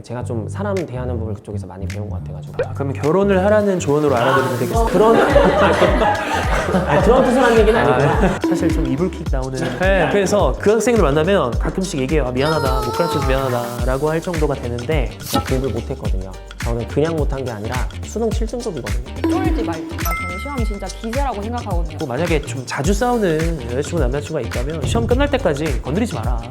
제가 좀 사람 대하는 법을 그쪽에서 많이 배운 것 같아가지고. 그러면 결혼을 하라는 조언으로 알아들으면 되겠어요. 그런 그런 뜻을 하는 얘기는 아니고요. 사실 좀 이불킥 나오는. 네, 그래서 그 학생들 만나면 가끔씩 얘기해요. 아, 미안하다, 못 가르쳐서 미안하다라고 할 정도가 되는데 제가 공부를 못했거든요. 저는 그냥 못한 게 아니라 수능 7등급이거든요. 쫄지 말고. 저는 시험 진짜 기세라고 생각하거든요. 뭐 만약에 좀 자주 싸우는 여자친구 남자친구가 있다면 시험 끝날 때까지 건드리지 마라.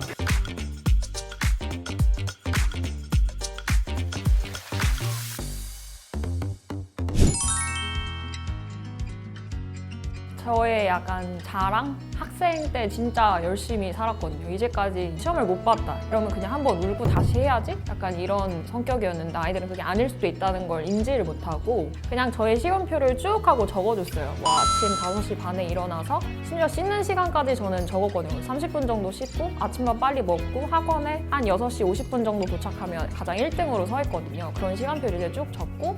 저의 약간 자랑? 학생 때 진짜 열심히 살았거든요. 이제까지 시험을 못 봤다. 이러면 그냥 한번 울고 다시 해야지? 약간 이런 성격이었는데 아이들은 그게 아닐 수도 있다는 걸 인지를 못하고 그냥 저의 시험표를 쭉 하고 적어줬어요. 뭐 아침 5시 반에 일어나서 심지어 씻는 시간까지 저는 적었거든요. 30분 정도 씻고 아침밥 빨리 먹고 학원에 한 6시 50분 정도 도착하면 가장 1등으로 서 있거든요. 그런 시간표를 이제 쭉 적고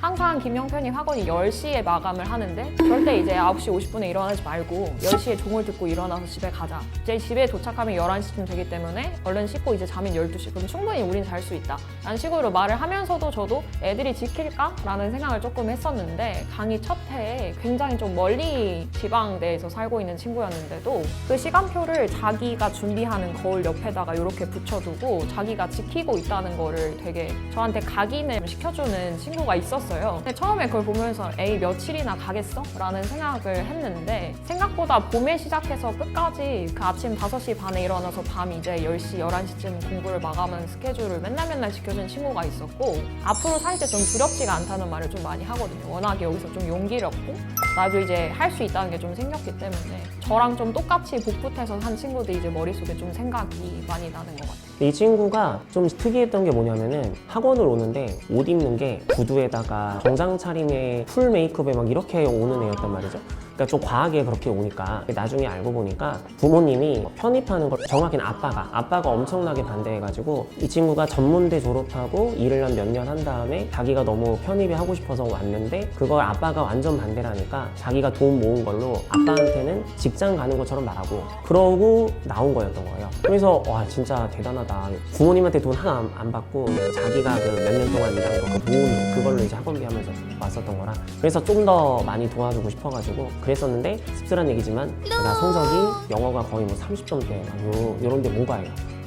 항상 김영편이 학원이 10시에 마감을 하는데 절대 이제 9시 50분에 일어나지 말고 10시에 종을 듣고 일어나서 집에 가자. 이제 집에 도착하면 11시쯤 되기 때문에 얼른 씻고 이제 자면 12시. 그럼 충분히 우린 잘 수 있다. 라는 식으로 말을 하면서도 저도 애들이 지킬까? 라는 생각을 조금 했었는데 강의 첫 해에 굉장히 좀 멀리 지방대에서 살고 있는 친구였는데도 그 시간표를 자기가 준비하는 거울 옆에다가 이렇게 붙여두고 자기가 지키고 있다는 거를 되게 저한테 각인을 시켜주는 친구가 있었어요. 근데 처음에 그걸 보면서 에이 며칠이나 가겠어? 라는 생각을 했는데 생각보다 봄에 시작해서 끝까지 그 아침 5시 반에 일어나서 밤 이제 10시, 11시쯤 공부를 마감하는 스케줄을 맨날 지켜준 친구가 있었고 앞으로 살 때 좀 두렵지가 않다는 말을 좀 많이 하거든요. 워낙에 여기서 좀 용기를 얻고 나도 이제 할 수 있다는 게 좀 생겼기 때문에 저랑 좀 똑같이 복붙해서 산 친구들이 이제 머릿속에 좀 생각이 많이 나는 것 같아요. 이 친구가 좀 특이했던 게 뭐냐면은 학원을 오는데 옷 입는 게 구두에다가 정장 차림에 풀 메이크업에 막 이렇게 오는 애였단 말이죠. 그러니까 좀 과하게 그렇게 오니까 나중에 알고 보니까 부모님이 편입하는 걸 정확히는 아빠가 엄청나게 반대해가지고 이 친구가 전문대 졸업하고 일을 한 몇 년 한 다음에 자기가 너무 편입이 하고 싶어서 왔는데 그걸 아빠가 완전 반대를 하니까 자기가 돈 모은 걸로 아빠한테는 직장 가는 것처럼 말하고 그러고 나온 거였던 거예요. 그래서 와 진짜 대단하다. 부모님한테 돈 하나 안 받고 자기가 그 몇 년 동안 일한 거 그 모은 그걸로 이제 학원비 하면서 왔었던 거라 그래서 좀 더 많이 도와주고 싶어가지고 그랬었는데 씁쓸한 얘기지만 제가 성적이 영어가 거의 뭐 30점대 요런 데 못 가요.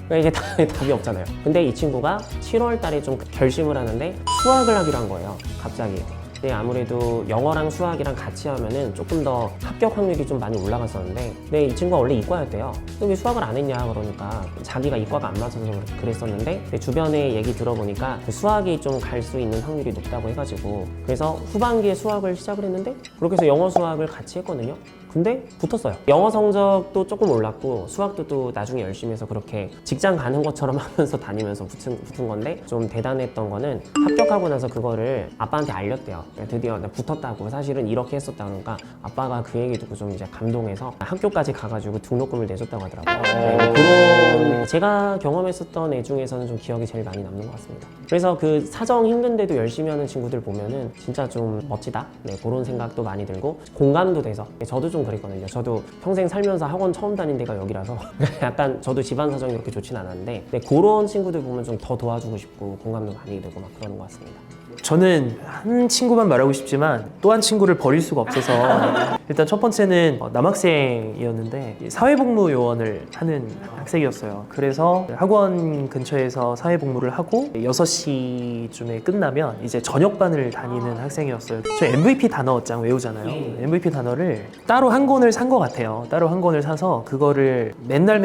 그러니까 이게 답이 없잖아요. 근데 이 친구가 7월 달에 좀 결심을 하는데 수학을 하기로 한 거예요. 갑자기. 근데 아무래도 영어랑 수학이랑 같이 하면은 조금 더 합격 확률이 좀 많이 올라갔었는데 근데 이 친구가 원래 이과였대요. 근데 왜 수학을 안 했냐 그러니까 자기가 이과가 안 맞아서 그랬었는데 근데 주변에 얘기 들어보니까 수학이 좀 갈 수 있는 확률이 높다고 해가지고 그래서 후반기에 수학을 시작을 했는데 그렇게 해서 영어 수학을 같이 했거든요. 근데 붙었어요. 영어 성적도 조금 올랐고 수학도 또 나중에 열심히 해서 그렇게 직장 가는 것처럼 하면서 다니면서 붙은 건데 좀 대단했던 거는 합격하고 나서 그거를 아빠한테 알렸대요. 드디어 나 붙었다고 사실은 이렇게 했었다 그러니까 아빠가 그 얘기 듣고 좀 이제 감동해서 학교까지 가가지고 등록금을 내줬다고 하더라고요. 네, 그런 제가 경험했었던 애 중에서는 좀 기억이 제일 많이 남는 것 같습니다. 그래서 그 사정 힘든데도 열심히 하는 친구들 보면은 진짜 좀 멋지다. 네, 그런 생각도 많이 들고 공감도 돼서 저도 좀 그랬거든요. 저도 평생 살면서 학원 처음 다닌 데가 여기라서 약간 저도 집안 사정이 그렇게 좋진 않았는데 네, 그런 친구들 보면 좀 더 도와주고 싶고 공감도 많이 되고 막 그러는 것 같습니다. 저는 한 친구만 말하고 싶지만 또 한 친구를 버릴 수가 없어서 일단 첫 번째는 남학생이었는데 사회복무요원을 하는 학생이었어요. 그래서 학원 근처에서 사회복무를 하고 6시쯤에 끝나면 이제 저녁반을 다니는 학생이었어요. 저 MVP 단어장 외우잖아요. MVP 단어를 따로 한 권을 산 것 같아요. 따로 한 권을 사서 그거를 맨날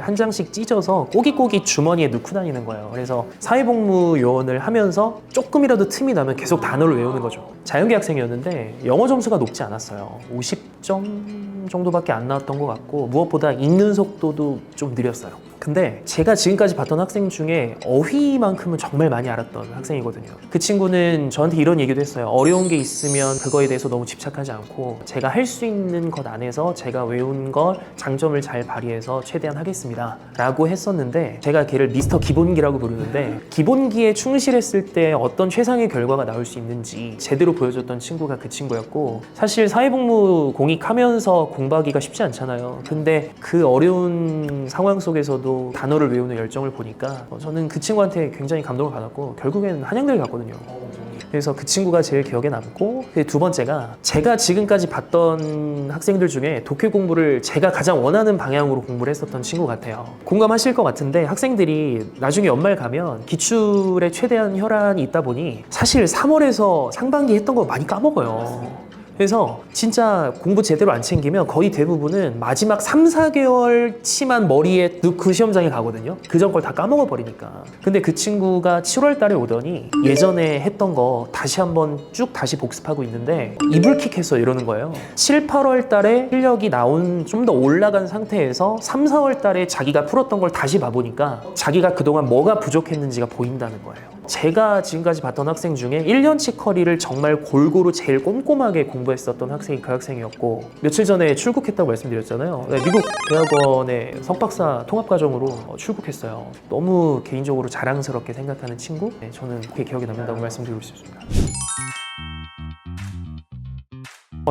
한 장씩 찢어서 꼬깃꼬깃 주머니에 넣고 다니는 거예요. 그래서 사회복무요원을 하면서 조금이라도 틈이 나면 계속 단어를 외우는 거죠. 자연계 학생이었는데 영어 점수가 높지 않았어요. 50점 정도밖에 안 나왔던 것 같고 무엇보다 읽는 속도도 좀 느렸어요. 근데 제가 지금까지 봤던 학생 중에 어휘만큼은 정말 많이 알았던 학생이거든요. 그 친구는 저한테 이런 얘기도 했어요. 어려운 게 있으면 그거에 대해서 너무 집착하지 않고 제가 할 수 있는 것 안에서 제가 외운 걸 장점을 잘 발휘해서 최대한 하겠습니다 라고 했었는데 제가 걔를 미스터 기본기라고 부르는데 기본기에 충실했을 때 어떤 최상의 결과가 나올 수 있는지 제대로 보여줬던 친구가 그 친구였고 사실 사회복무 공익하면서 공부하기가 쉽지 않잖아요. 근데 그 어려운 상황 속에서도 하면서도 단어를 외우는 열정을 보니까 저는 그 친구한테 굉장히 감동을 받았고 결국에는 한양대를 갔거든요. 그래서 그 친구가 제일 기억에 남고, 그 두 번째가 제가 지금까지 봤던 학생들 중에 독해 공부를 제가 가장 원하는 방향으로 공부를 했었던 친구 같아요. 공감하실 것 같은데 학생들이 나중에 연말 가면 기출에 최대한 혈안이 있다 보니 사실 3월에서 상반기 했던 거 많이 까먹어요. 그래서 진짜 공부 제대로 안 챙기면 거의 대부분은 마지막 3, 4개월치만 머리에 넣고 시험장에 가거든요. 그 전 걸 다 까먹어 버리니까. 근데 그 친구가 7월 달에 오더니 예전에 했던 거 다시 한번 쭉 다시 복습하고 있는데 이불킥했어 이러는 거예요. 7, 8월 달에 실력이 나온 좀 더 올라간 상태에서 3, 4월 달에 자기가 풀었던 걸 다시 봐보니까 자기가 그동안 뭐가 부족했는지가 보인다는 거예요. 제가 지금까지 봤던 학생 중에 1년치 커리를 정말 골고루 제일 꼼꼼하게 공부했었던 학생이 그 학생이었고, 며칠 전에 출국했다고 말씀드렸잖아요. 네, 미국 대학원의 석박사 통합과정으로 출국했어요. 너무 개인적으로 자랑스럽게 생각하는 친구? 네, 저는 그게 기억에 남는다고 말씀드리고 싶습니다.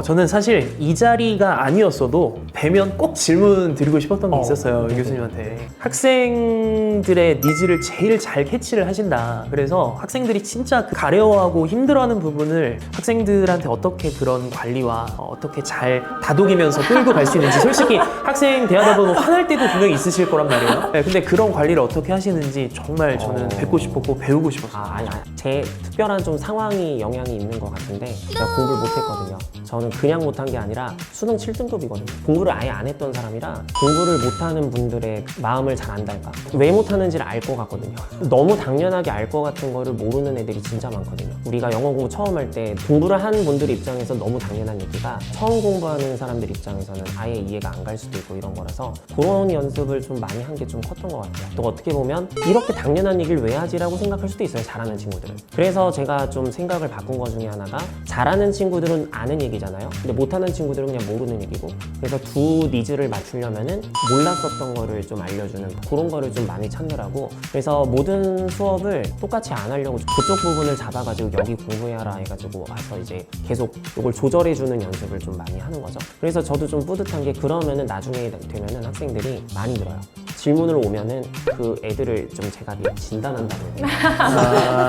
저는 사실 이 자리가 아니었어도 뵈면 꼭 질문 드리고 싶었던 게 있었어요. 이 교수님한테. 학생들의 니즈를 제일 잘 캐치를 하신다. 그래서 학생들이 진짜 그 가려워하고 힘들어하는 부분을 학생들한테 어떻게 그런 관리와 어떻게 잘 다독이면서 끌고 갈 수 있는지, 솔직히 학생 대하다 보면 화날 때도 분명히 있으실 거란 말이에요. 네, 근데 그런 관리를 어떻게 하시는지 정말 저는 뵙고 싶었고 배우고 싶었어요. 아니. 제 특별한 좀 상황이 영향이 있는 것 같은데 제가 공부를 못했거든요. 저는 그냥 못한 게 아니라 수능 7등급이거든요. 공부를 아예 안 했던 사람이라 공부를 못하는 분들의 마음을 잘 안달까. 왜 못하는지를 알 것 같거든요. 너무 당연하게 알 것 같은 거를 모르는 애들이 진짜 많거든요. 우리가 영어 공부 처음 할 때 공부를 하는 분들 입장에서 너무 당연한 얘기가 처음 공부하는 사람들 입장에서는 아예 이해가 안 갈 수도 있고 이런 거라서 그런 연습을 좀 많이 한 게 좀 컸던 것 같아요. 또 어떻게 보면 이렇게 당연한 얘기를 왜 하지라고 생각할 수도 있어요. 잘하는 친구들은. 그래서 제가 좀 생각을 바꾼 것 중에 하나가 잘하는 친구들은 아는 얘기잖아요. 근데 못하는 친구들은 그냥 모르는 얘기고, 그래서 두 니즈를 맞추려면은 몰랐었던 거를 좀 알려주는 그런 거를 좀 많이 찾느라고. 그래서 모든 수업을 똑같이 안 하려고 그쪽 부분을 잡아가지고 여기 공부해라 해가지고 와서 이제 계속 이걸 조절해주는 연습을 좀 많이 하는 거죠. 그래서 저도 좀 뿌듯한 게 그러면은 나중에 되면은 학생들이 많이 늘어요. 질문을 오면은 그 애들을 좀 제가 진단한다고 해요.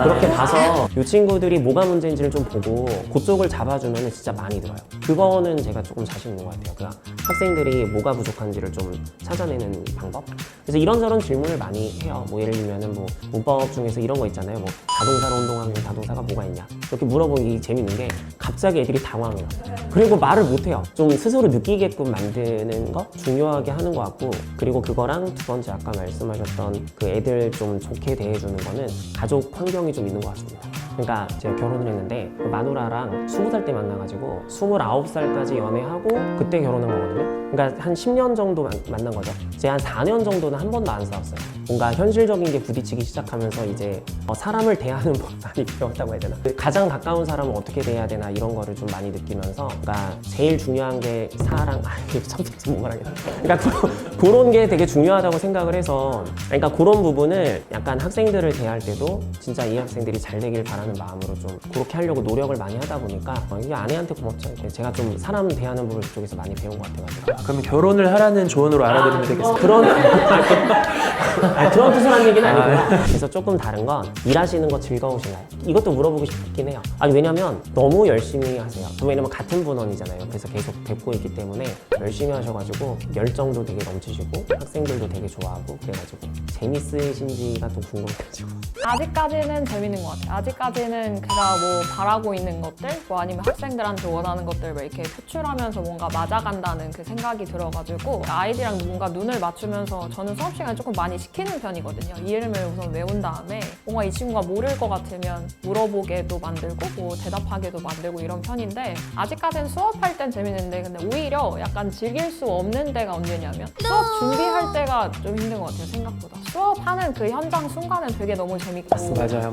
그렇게 봐서 이 친구들이 뭐가 문제인지를 좀 보고 그쪽을 잡아주면 진짜 많이 들어요. 그거는 제가 조금 자신 있는 것 같아요. 그 학생들이 뭐가 부족한지를 좀 찾아내는 방법. 그래서 이런저런 질문을 많이 해요. 뭐 예를 들면은 뭐 문법 중에서 이런 거 있잖아요. 뭐 자동사로 운동하면 자동사가 뭐가 있냐 이렇게 물어보기 재밌는 게 갑자기 애들이 당황해요. 그리고 말을 못해요. 좀 스스로 느끼게끔 만드는 거 중요하게 하는 것 같고, 그리고 그거랑 두 번째 아까 말씀하셨던 그 애들 좀 좋게 대해주는 거는 가족 환경이 좀 있는 것 같습니다. 그러니까 제가 결혼을 했는데 그 마누라랑 20살 때 만나가지고 29살까지 연애하고 그때 결혼한 거거든요. 그러니까 한 10년 정도 만난 거죠. 제가 한 4년 정도는 한 번도 안 싸웠어요. 뭔가 현실적인 게 부딪히기 시작하면서 이제 사람을 대하는 법 많이 배웠다고 해야 되나? 가장 가까운 사람은 어떻게 대해야 되나 이런 거를 좀 많이 느끼면서, 그러니까 제일 중요한 게 사랑, 이거 처음부터 못 말하겠다. 그러니까 그런 게 되게 중요하다고 생각을 해서, 그러니까 그런 부분을 약간 학생들을 대할 때도 진짜 이 학생들이 잘 되길 바라는 마음으로 좀 그렇게 하려고 노력을 많이 하다 보니까 이게 아내한테 고맙죠. 제가 좀 사람 대하는 부분을 그쪽에서 많이 배운 것 같아가지고. 그러면 결혼을 하라는 조언으로 알아들으면 되겠어요. 그런 뜻을 한 얘기는 아니고요. 그래서 조금 다른 건 일하시는 거 즐거우신가요? 이것도 물어보고 싶긴 해요. 아니 왜냐면 너무 열심히 하세요. 왜냐면 같은 분원이잖아요. 그래서 계속 뵙고 있기 때문에 열심히 하셔가지고 열정도 되게 넘치시고 학생들도 되게 좋아하고 그래가지고 재밌으신지가 또 궁금해가지고. 아직까지는 재밌는 것 같아요. 아직까지는 제가 뭐 바라고 있는 것들, 뭐 아니면 학생들한테 원하는 것들 뭐 이렇게 표출하면서 뭔가 맞아간다는 그 생각이 들어가지고 아이들이랑 뭔가 눈을 맞추면서 저는 수업 시간에 조금 많이 시키는 편이거든요. 이름을 우선 외운 다음에 뭔가 이 친구가 모를 것 같으면 물어보게도 만들고 뭐 대답하게도 만들고 이런 편인데, 아직까지는 수업할 땐 재밌는데 근데 오히려 약간 즐길 수 없는 데가 언제냐면 수업 준비할 때가 좀 힘든 것 같아요. 생각보다 수업하는 그 현장 순간은 되게 너무 재밌고 맞아요.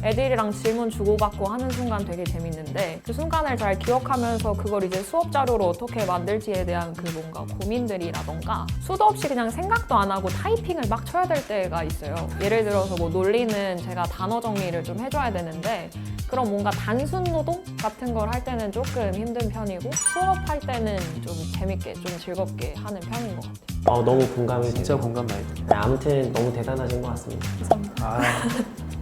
애들이랑 질문 주고받고 하는 순간 되게 재밌는데 그 순간을 잘 기억하면서 그걸 이제 수업 자료로 어떻게 만들지에 대한 그 뭔가 고민들이라던가 수도 없이 그냥 생각도 안 하고 타이핑을 막 쳐야 될 때가 있어요. 예를 들어서 뭐 논리는 제가 단어 정리를 좀 해줘야 되는데 그런 뭔가 단순 노동 같은 걸 할 때는 조금 힘든 편이고 수업할 때는 좀 재밌게 좀 즐겁게 하는 편인 것 같아요. 너무 공감이 진짜 되네요. 공감 많이 돼요. 아무튼 너무 대단하신 것 같습니다. 아,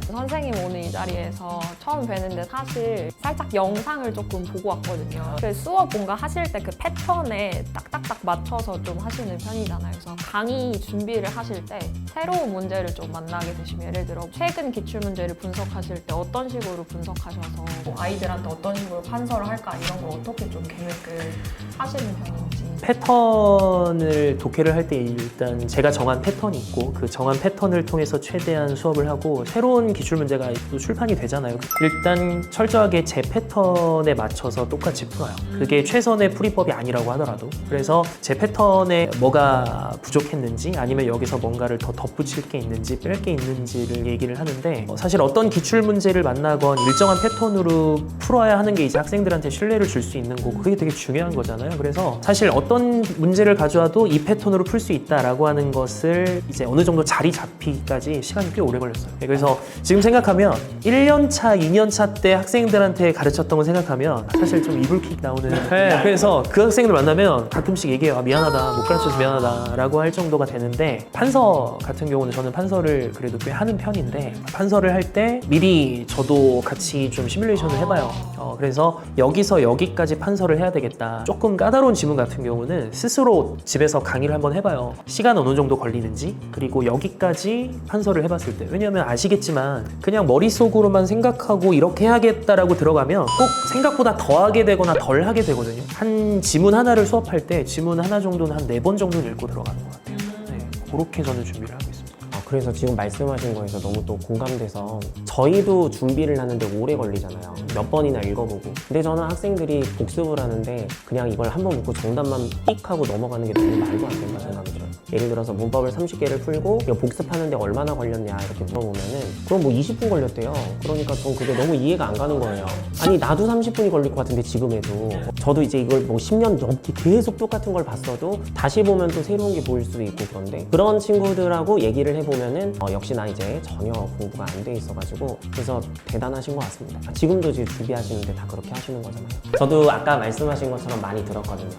선생님 오늘 이 자리에서 처음 뵀는데 사실 살짝 영상을 조금 보고 왔거든요. 그 수업 뭔가 하실 때 그 패턴에 딱딱딱 맞춰서 좀 하시는 편이잖아요. 그래서 강의 준비를 하실 때 새로운 문제를 좀 만나게 되시면 예를 들어 최근 기출문제를 분석하실 때 어떤 식으로 분석하셔서 아이들한테 어떤 식으로 판서를 할까 이런 걸 어떻게 좀 계획을 하시는 편인지. 패턴을 독해를 할 때 일단 제가 정한 패턴이 있고 그 정한 패턴을 통해서 최대한 수업을 하고 새로운 기출 문제가 또 출판이 되잖아요. 일단 철저하게 제 패턴에 맞춰서 똑같이 풀어요. 그게 최선의 풀이법이 아니라고 하더라도. 그래서 제 패턴에 뭐가 부족했는지 아니면 여기서 뭔가를 더 덧붙일 게 있는지 뺄 게 있는지를 얘기를 하는데 사실 어떤 기출 문제를 만나건 일정한 패턴으로 풀어야 하는 게 이제 학생들한테 신뢰를 줄 수 있는 거고 그게 되게 중요한 거잖아요. 그래서 사실 어떤 문제를 가져와도 이 패턴으로 풀 수 있다라고 하는 것을 이제 어느 정도 자리 잡히기까지 시간이 꽤 오래 걸렸어요. 그래서 지금 생각하면 1년 차, 2년 차 때 학생들한테 가르쳤던 걸 생각하면 사실 좀 이불킥 나오는 네, 그래서 그 학생들 만나면 가끔씩 얘기해요. 미안하다, 못 가르쳐서 미안하다 라고 할 정도가 되는데 판서 같은 경우는 저는 판서를 그래도 꽤 하는 편인데 판서를 할 때 미리 저도 같이 좀 시뮬레이션을 해봐요. 그래서 여기서 여기까지 판서를 해야 되겠다. 조금 까다로운 지문 같은 경우는 스스로 집에서 강의를 한번 해봐요. 시간 어느 정도 걸리는지 그리고 여기까지 판서를 해봤을 때 왜냐하면 아시겠지만 그냥 머릿속으로만 생각하고 이렇게 해야겠다라고 들어가면 꼭 생각보다 더 하게 되거나 덜 하게 되거든요. 한 지문 하나를 수업할 때 지문 하나 정도는 한 4번 정도는 읽고 들어가는 것 같아요. 네, 그렇게 저는 준비를 하고 있습니다. 그래서 지금 말씀하신 거에서 너무 또 공감돼서 저희도 준비를 하는데 오래 걸리잖아요. 몇 번이나 읽어보고. 근데 저는 학생들이 복습을 하는데 그냥 이걸 한 번 묻고 정답만 삑 하고 넘어가는 게 너무 말도 안 된다 생각이 들어요. 예를 들어서 문법을 30개를 풀고 이거 복습하는데 얼마나 걸렸냐 이렇게 물어보면은 그럼 뭐 20분 걸렸대요. 그러니까 전 그게 너무 이해가 안 가는 거예요. 아니 나도 30분이 걸릴 것 같은데 지금 해도 저도 이제 이걸 뭐 10년 넘게 계속 똑같은 걸 봤어도 다시 보면 또 새로운 게 보일 수도 있고 그런데 그런 친구들하고 얘기를 해보면은 역시 나 이제 전혀 공부가 안 돼 있어가지고 그래서 대단하신 것 같습니다. 지금도 지금 준비하시는데 다 그렇게 하시는 거잖아요. 저도 아까 말씀하신 것처럼 많이 들었거든요.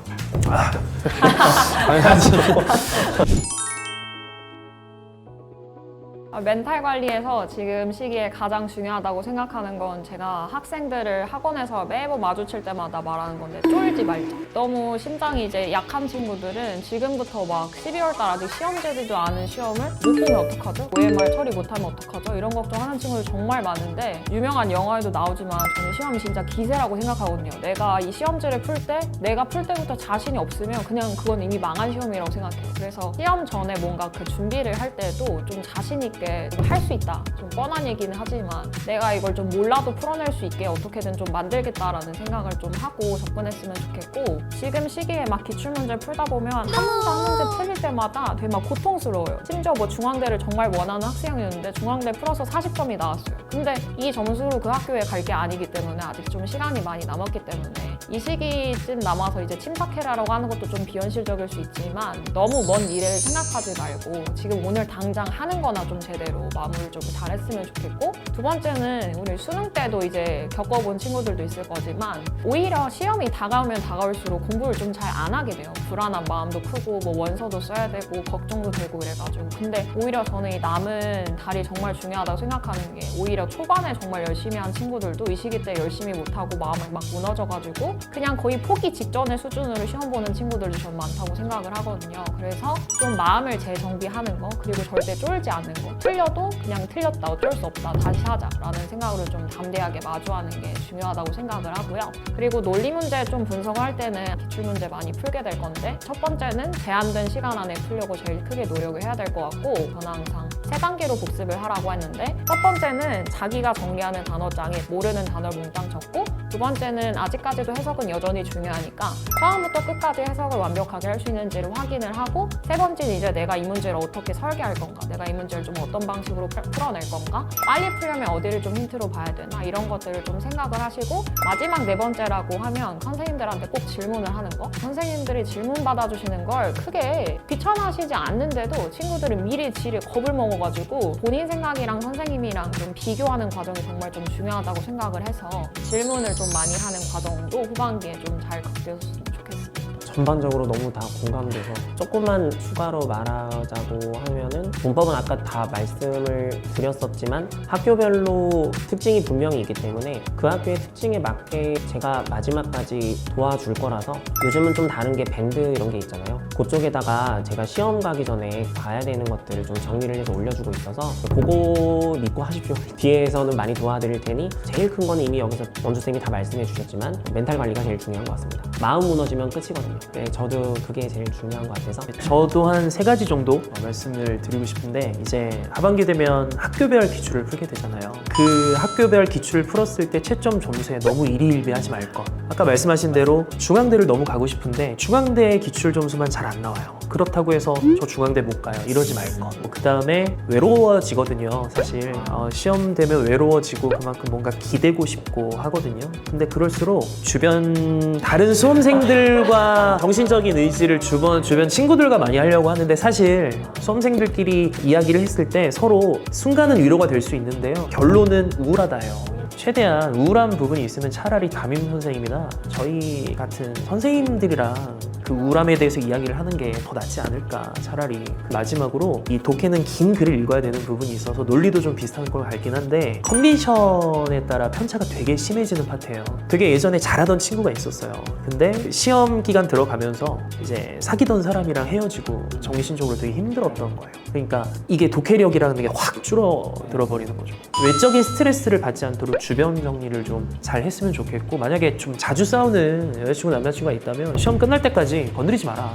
멘탈 관리에서 지금 시기에 가장 중요하다고 생각하는 건 제가 학생들을 학원에서 매번 마주칠 때마다 말하는 건데 쫄지 말자. 너무 심장이 이제 약한 친구들은 지금부터 막 12월 달 아직 시험제지도 않은 시험을 못 보면 어떡하죠? OMR 처리 못하면 어떡하죠? 이런 걱정하는 친구들 정말 많은데 유명한 영화에도 나오지만 저는 시험이 진짜 기세라고 생각하거든요. 내가 이 시험지를 풀 때 내가 풀 때부터 자신이 없으면 그냥 그건 이미 망한 시험이라고 생각해요. 그래서 시험 전에 뭔가 그 준비를 할 때도 좀 자신 있게 할 수 있다. 좀 뻔한 얘기는 하지만 내가 이걸 좀 몰라도 풀어낼 수 있게 어떻게든 좀 만들겠다라는 생각을 좀 하고 접근했으면 좋겠고 지금 시기에 막 기출문제 풀다 보면 한 문제 한 문제 틀릴 때마다 되게 막 고통스러워요. 심지어 뭐 중앙대를 정말 원하는 학생이었는데 중앙대 풀어서 40점이 나왔어요. 근데 이 점수로 그 학교에 갈 게 아니기 때문에 아직 좀 시간이 많이 남았기 때문에 이 시기쯤 남아서 이제 침착해라라고 하는 것도 좀 비현실적일 수 있지만 너무 먼 미래를 생각하지 말고 지금 오늘 당장 하는 거나 좀 제대로 마무리를 좀 잘했으면 좋겠고 두 번째는 우리 수능 때도 이제 겪어본 친구들도 있을 거지만 오히려 시험이 다가오면 다가올수록 공부를 좀 잘 안 하게 돼요. 불안한 마음도 크고 뭐 원서도 써야 되고 걱정도 되고 그래가지고 근데 오히려 저는 이 남은 달이 정말 중요하다고 생각하는 게 오히려 초반에 정말 열심히 한 친구들도 이 시기 때 열심히 못하고 마음이 막 무너져가지고 그냥 거의 포기 직전의 수준으로 시험 보는 친구들도 전 많다고 생각을 하거든요. 그래서 좀 마음을 재정비하는 거 그리고 절대 쫄지 않는 거 틀려도 그냥 틀렸다 어쩔 수 없다 다시 하자라는 생각으로 좀 담대하게 마주하는 게 중요하다고 생각을 하고요. 그리고 논리 문제 좀 분석할 때는 기출 문제 많이 풀게 될 건데 첫 번째는 제한된 시간 안에 풀려고 제일 크게 노력을 해야 될 것 같고 저는 항상 3단계로 복습을 하라고 했는데 첫 번째는 자기가 정리하는 단어장에 모르는 단어를 몽땅 적고 두 번째는 아직까지도 해석은 여전히 중요하니까 처음부터 끝까지 해석을 완벽하게 할 수 있는지를 확인을 하고 세 번째는 이제 내가 이 문제를 어떻게 설계할 건가 내가 이 문제를 좀 어떤 방식으로 풀어낼 건가 빨리 풀려면 어디를 좀 힌트로 봐야 되나 이런 것들을 좀 생각을 하시고 마지막 네 번째라고 하면 선생님들한테 꼭 질문을 하는 거 선생님들이 질문 받아주시는 걸 크게 귀찮아하시지 않는데도 친구들은 미리 지레 겁을 먹어가지고 본인 생각이랑 선생님이랑 좀 비교하는 과정이 정말 좀 중요하다고 생각을 해서 질문을 좀 많이 하는 과정도 후반기에 좀 잘 갖추셨으면 좋겠습니다. 전반적으로 너무 다 공감돼서 조금만 추가로 말하자고 하면은 문법은 아까 다 말씀을 드렸었지만 학교별로 특징이 분명히 있기 때문에 그 학교의 특징에 맞게 제가 마지막까지 도와줄 거라서 요즘은 좀 다른 게 밴드 이런 게 있잖아요. 그쪽에다가 제가 시험 가기 전에 봐야 되는 것들을 좀 정리를 해서 올려주고 있어서 그거 믿고 하십시오. 뒤에서는 많이 도와드릴 테니 제일 큰 거는 이미 여기서 원주쌤이 다 말씀해 주셨지만 멘탈 관리가 제일 중요한 것 같습니다. 마음 무너지면 끝이거든요. 네, 저도 그게 제일 중요한 것 같아서 저도 한 3가지 정도 말씀을 드리고 싶은데 이제 하반기 되면 학교별 기출을 풀게 되잖아요. 그 학교별 기출을 풀었을 때 채점 점수에 너무 일희일비하지 말 것. 아까 말씀하신 대로 중앙대를 너무 가고 싶은데 중앙대 기출 점수만 잘 안 나와요. 그렇다고 해서 저 중앙대 못 가요. 이러지 말 것. 그 다음에 외로워지거든요. 사실 시험 되면 외로워지고 그만큼 뭔가 기대고 싶고 하거든요. 근데 그럴수록 주변 다른 수험생들과 정신적인 의지를 주변 친구들과 많이 하려고 하는데 사실 수험생들끼리 이야기를 했을 때 서로 순간은 위로가 될 수 있는데요. 결론은 우울하다예요. 최대한 우울한 부분이 있으면 차라리 담임 선생님이나 저희 같은 선생님들이랑 그 우울함에 대해서 이야기를 하는 게 더 낫지 않을까. 차라리 마지막으로 이 독해는 긴 글을 읽어야 되는 부분이 있어서 논리도 좀 비슷한 걸 같긴 한데 컨디션에 따라 편차가 되게 심해지는 파트예요. 되게 예전에 잘하던 친구가 있었어요. 근데 시험 기간 들어가면서 이제 사귀던 사람이랑 헤어지고 정신적으로 되게 힘들었던 거예요. 그러니까 이게 독해력이라는 게 확 줄어들어 버리는 거죠. 외적인 스트레스를 받지 않도록 주변 정리를 좀 잘 했으면 좋겠고, 만약에 좀 자주 싸우는 여자친구 남자친구가 있다면 시험 끝날 때까지 건드리지 마라.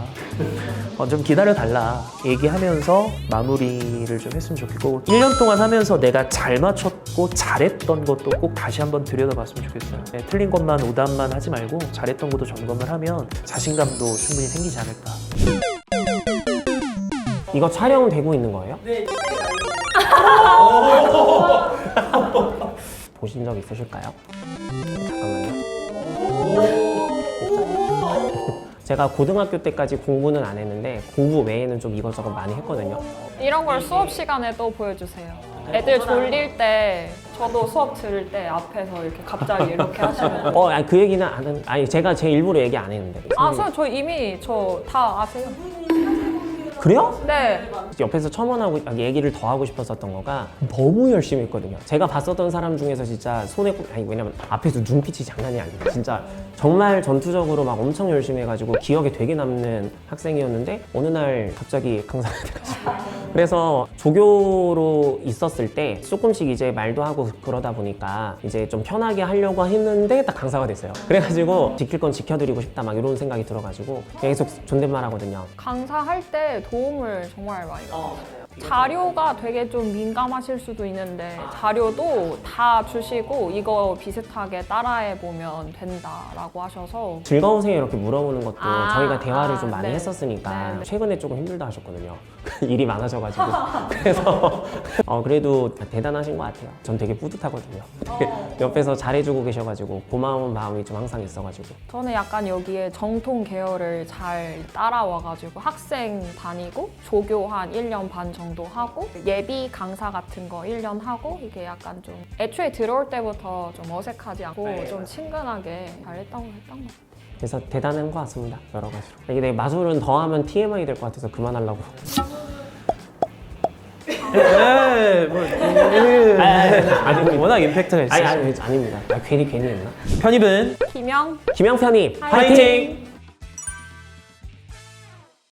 좀 기다려달라 얘기하면서 마무리를 좀 했으면 좋겠고, 1년 동안 하면서 내가 잘 맞췄고 잘했던 것도 꼭 다시 한번 들여다봤으면 좋겠어요. 네, 틀린 것만 오답만 하지 말고 잘했던 것도 점검을 하면 자신감도 충분히 생기지 않을까. 이거 촬영되고 있는 거예요? 네. 보신 적 있으실까요? 잠깐만요. 제가 고등학교 때까지 공부는 안 했는데 공부 외에는 좀 이것저것 많이 했거든요. 이런 걸 수업 시간에 또 보여주세요. 애들 졸릴 때 저도 수업 들을 때 앞에서 이렇게 갑자기 이렇게 하시면 아니, 그 얘기는 안 했, 아니 제가 제 일부러 얘기 안 했는데. 선생님 저 이미 저 다 아세요? 그래요? 네. 옆에서 첨언하고 얘기를 더 하고 싶었었던 거가 너무 열심히 했거든요. 제가 봤었던 사람 중에서 진짜 손에 아니 왜냐면 앞에서 눈빛이 장난이 아니에요. 진짜 정말 전투적으로 막 엄청 열심히 해가지고 기억에 되게 남는 학생이었는데 어느 날 갑자기 강사가 돼가지고 그래서 조교로 있었을 때 조금씩 이제 말도 하고 그러다 보니까 이제 좀 편하게 하려고 했는데 딱 강사가 됐어요. 그래가지고 지킬 건 지켜드리고 싶다 막 이런 생각이 들어가지고 계속 존댓말 하거든요. 강사할 때 도움을 정말 많이 받았어요. 자료가 되게 좀 민감하실 수도 있는데 자료도 다 주시고 이거 비슷하게 따라해 보면 된다라고 하셔서 즐거우세요? 이렇게 물어보는 것도 저희가 대화를 좀 많이 네. 했었으니까 네. 최근에 조금 힘들다 하셨거든요. 일이 많아져가지고 그래서 그래도 대단하신 것 같아요. 전 되게 뿌듯하거든요. 옆에서 잘해주고 계셔가지고 고마운 마음이 좀 항상 있어가지고 저는 약간 여기에 정통 계열을 잘 따라와가지고 학생 다니고 조교 한 1년 반 정도 하고 예비 강사 같은 거 1년 하고 이게 약간 좀 애초에 들어올 때부터 좀 어색하지 않고 좀 친근하게 잘했던 것 같아요. 그래서 대단한 것 같습니다. 여러 가지로. 이게 내 마술은 더하면 TMI 될 것 같아서 그만하려고. 아닙니다. 워낙 임팩트가 있어요. 아닙니다. 괜히 했나? 편입은 김영 김영 편입 화이팅!